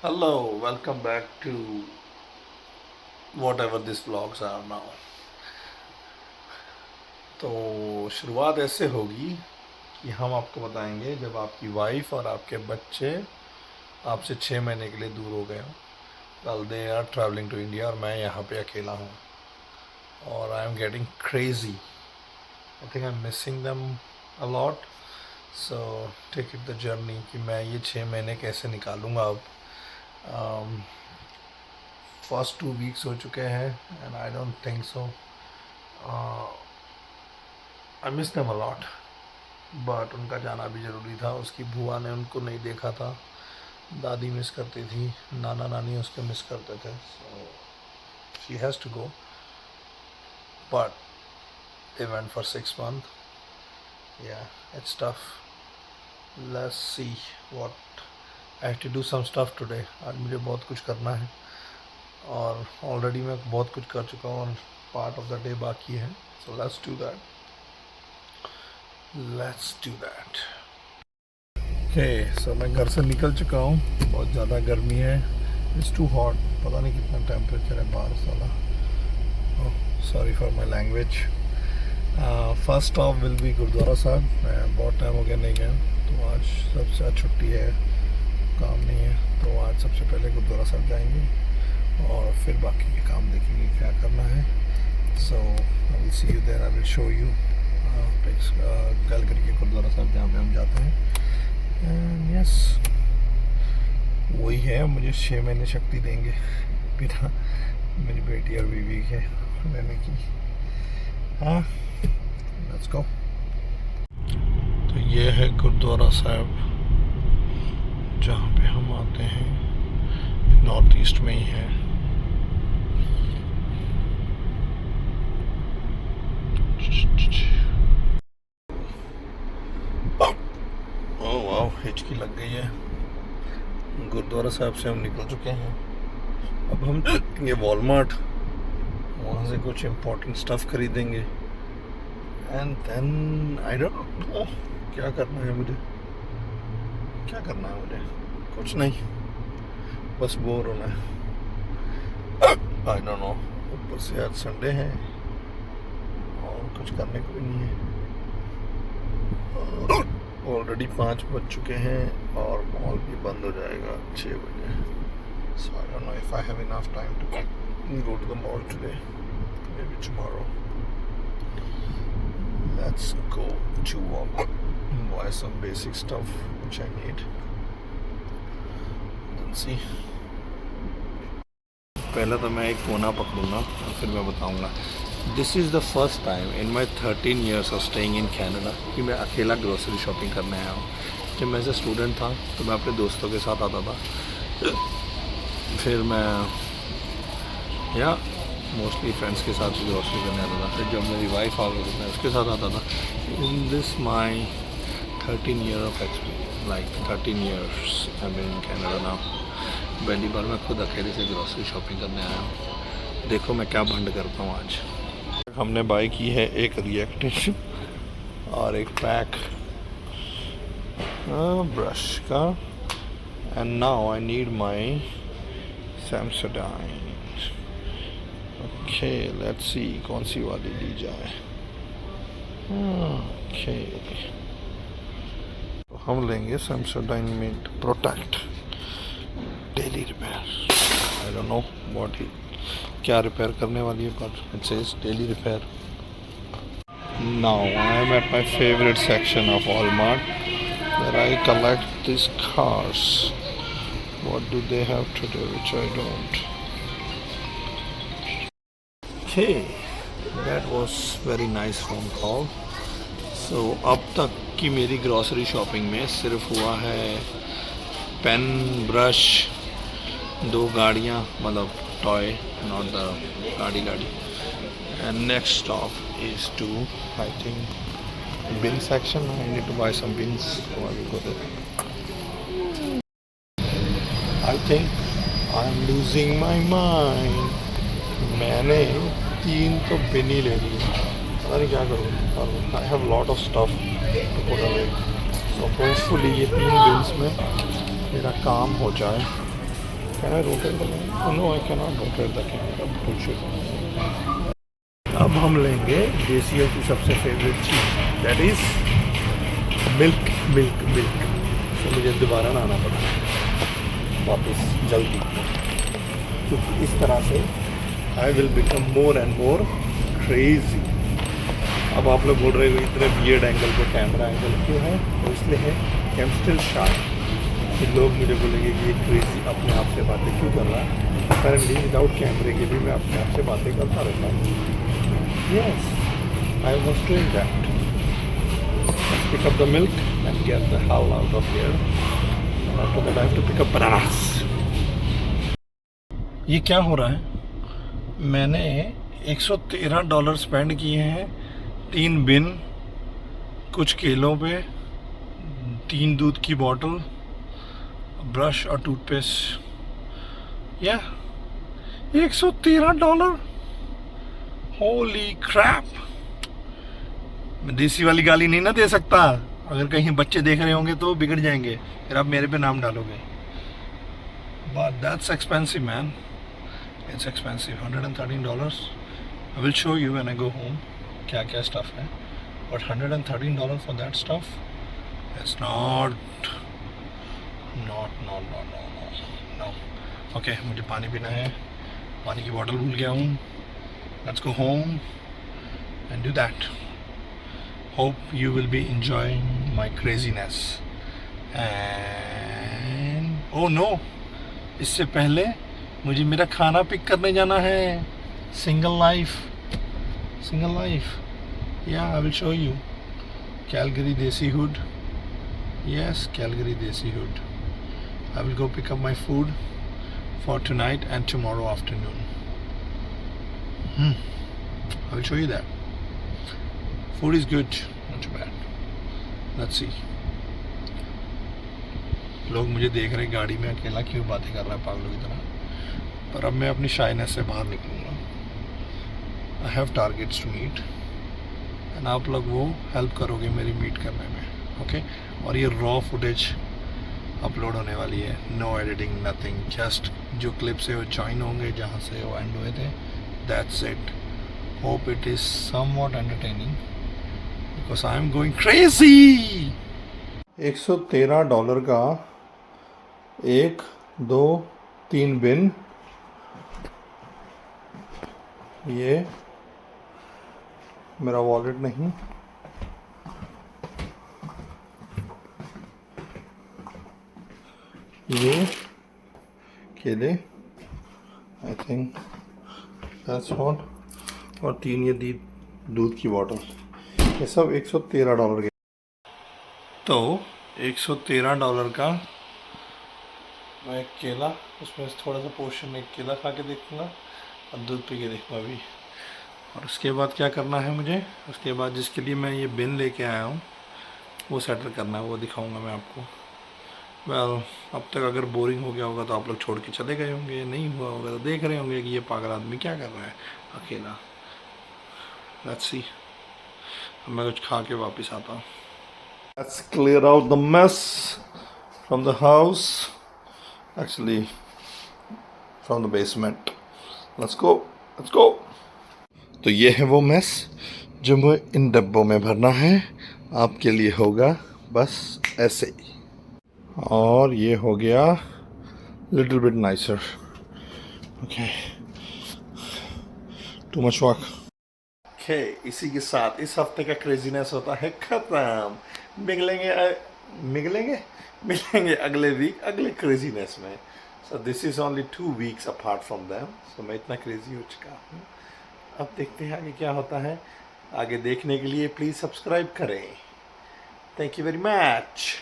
Hello, welcome back to whatever these vlogs are now. तो शुरुआत ऐसे होगी कि हम आपको बताएंगे जब आपकी वाइफ और आपके बच्चे आपसे 6 महीने के लिए दूर हो गए हों। Well they are travelling to India और मैं यहाँ पे अकेला हूँ और I am getting crazy. I think I am missing them a lot. So take it the journey कि मैं ये 6 महीने कैसे निकालूंगा अब। फर्स्ट 2 वीक्स हो चुके हैं and I don't think so I miss them a lot, but उनका जाना भी ज़रूरी था। उसकी बुआ ने उनको नहीं देखा था, दादी मिस करती थी, नाना नानी उसके मिस करते थे, so she has to go, but they went for 6 months। Yeah it's tough. Let's see what I have to do some stuff today. आज मुझे बहुत कुछ करना है और ऑलरेडी मैं बहुत कुछ कर चुका हूँ और पार्ट ऑफ द डे बाकी है। So let's do that. Okay, so मैं घर से निकल चुका हूँ। बहुत ज़्यादा गर्मी है, इट्स टू हॉट। पता नहीं कितना टेम्परेचर है बाहर साला। Sorry for my language. First stop will be Gurudwara Sahib. मैं बहुत टाइम हो गया नहीं गया, तो आज सबसे आज छुट्टी है, काम नहीं है, तो आज सबसे पहले गुरुद्वारा साहब जाएंगे और फिर बाकी के काम देखेंगे क्या करना है। So I will see you there, I will show you Calgary के गुरुद्वारा साहब जहाँ पे हम जाते हैं। एंड यस, वही है, मुझे 6 महीने शक्ति देंगे बिना मेरी बेटी और बीवी के रहने की। हाँ, लेट्स गो। तो ये है गुरुद्वारा साहब जहाँ पे हम आते हैं, नॉर्थ ईस्ट में ही है। ओह वाह, हिचकी लग गई है। गुरुद्वारा साहब से हम निकल चुके हैं। अब हम ये वॉलमार्ट, वहाँ से कुछ इम्पोर्टेंट स्टफ खरीदेंगे and then I don't know क्या करना है मुझे। क्या करना है मुझे? कुछ नहीं, बस बोर होना है। आई डोंट नो। ऊपर से आज संडे है और कुछ करने को भी नहीं है। ऑलरेडी 5 बज चुके हैं और मॉल भी बंद हो जाएगा 6 बजे। So I don't know if I have enough time to go to the mall today, maybe tomorrow. Let's go to Walmart and buy some basic stuff which I need. Then see. पहले तो मैं एक कोना पकड़ूंगा और फिर मैं बताऊंगा। This is the first time in my 13 years of staying in Canada कि मैं अकेला ग्रोसरी शॉपिंग करने आया हूँ। जब मैं एज ए स्टूडेंट था तो मैं अपने दोस्तों के साथ आता था, फिर मैं या मोस्टली फ्रेंड्स के साथ ग्रोसरी करने आता था। फिर जब मेरी वाइफ आ गई तो मैं उसके साथ आता था। In this my 13 year of experience, like 13 years I been in Canada now. पहली बार मैं खुद अकेले से ग्रोसरी शॉपिंग करने आया हूँ। देखो मैं क्या भंड करता हूँ आज। हमने बाई की है एक रिएक्टिव और एक पैक ब्रश का। And now I need my Sensodyne. Okay, let's see कौन सी वाली ली जाए। ओके, तो हम लेंगे Sensodyne mint protect daily repair. I don't know what ही क्या रिपेयर करने वाली है, पर it says daily repair. Now I am at my favourite section of Walmart where I collect these cars. What do they have today which I don't? Okay, that was very nice phone call. So अब तक की मेरी grocery shopping में सिर्फ हुआ है pen, brush, 2 गाड़ियाँ, मतलब टॉय, नॉट द गाड़ी। And next stop is to, I think, bin section. I need to buy some bins, so I will go there. I think I'm losing my mind. मैंने 3 तो बिन ही ले ली, पता नहीं क्या करूँ। I have lot of stuff to put away. So hopefully ये 3 beans में मेरा काम हो जाए Can I rotate the camera? Oh, no, I cannot rotate the camera. Bullshit. अब हम लेंगे देसियों की सबसे favourite cheese, that is milk milk milk. तो मुझे दोबारा ना आना पड़ा वापस जल्दी, क्योंकि इस तरह से I will become more and more crazy. अब आप लोग बोल रहे हो इतने वियर्ड एंगल पे कैमरा एंगल क्यों है, तो इसलिए है कि आई एम स्टिल शार्प। कि लोग मुझे बोलेंगे कि ये क्रेजी अपने आप से बातें क्यों कर रहा है। करंटली विदाउट कैमरे के भी मैं अपने आप से बातें करता रहता हूँ। Yes, I was doing that. Let's pick up the milk and get the hell out of here. And after that I have to pick up bananas. ये क्या हो रहा है? मैंने $113 स्पेंड किए हैं 3 बिन, कुछ केलों पे, 3 दूध की बोतल, ब्रश और टूथपेस्ट। या $113। होली क्रैप। मैं देसी वाली गाली नहीं ना दे सकता, अगर कहीं बच्चे देख रहे होंगे तो बिगड़ जाएंगे, फिर आप मेरे पे नाम डालोगे। But that's expensive man, it's expensive. $113। I will show you when I go home क्या क्या स्टफ है, but $113 for that stuff it's not not not not not know. Okay, मुझे पानी पीना है, पानी की बोतल भूल गया हूँ। Let's go home and do that. Hope you will be enjoying my craziness. And oh no, इससे पहले मुझे मेरा खाना पिक करने जाना है। Single life. Yeah, I will show you. Calgary Desi Hood. Yes, Calgary Desi Hood. I will go pick up my food for tonight and tomorrow afternoon. I will show you that. Food is good, not too bad. Let's see. लोग मुझे देख रहे गाड़ी में अकेला क्यों बातें कर रहा है पागलों की तरह, पर अब मैं अपनी शाइनेस से बाहर निकलूँगा। I have targets to meet and आप लोग वो हेल्प करोगे मेरी मीट करने में, ओके। और ये रॉ फुटेज अपलोड होने वाली है, नो एडिटिंग नथिंग, जस्ट जो क्लिप से वो ज्वाइन होंगे जहाँ से वो एंड हुए थे, that's it. Hope it is somewhat entertaining because I am going crazy. $113 का 1, 2, 3 बिन, ये मेरा वॉलेट नहीं, ये केले, आई थिंक दैट्स व्हाट, और 3 ये दूध की बोतल, ये सब $113 के। तो $113 का मैं एक केला, उसमें थोड़ा सा पोर्शन एक केला खा के देखूँगा और दूध पी के देखूँगा अभी। और उसके बाद क्या करना है मुझे, उसके बाद जिसके लिए मैं ये बिन लेके आया हूँ वो सेटल करना है, वो दिखाऊँगा मैं आपको। वेल, अब तक अगर बोरिंग हो गया होगा तो आप लोग छोड़ के चले गए होंगे, नहीं हुआ होगा तो देख रहे होंगे कि ये पागल आदमी क्या कर रहा है अकेला। लेट्स सी, मैं कुछ खा के वापस आता हूँ। Let's clear out the mess from the house, actually from the basement. Let's go. तो ये है वो मेस जो मुझे इन डब्बों में भरना है, आपके लिए होगा बस ऐसे। और ये हो गया little bit nicer, okay, too much work. Okay, इसी के साथ इस हफ्ते का क्रेजीनेस होता है खत्म। मिलेंगे अगले वीक अगले क्रेजीनेस में। So this is only 2 weeks apart from them. So मैं इतना क्रेजी हो चुका हूँ। अब देखते हैं आगे क्या होता है। आगे देखने के लिए प्लीज़ सब्सक्राइब करें। Thank you very much.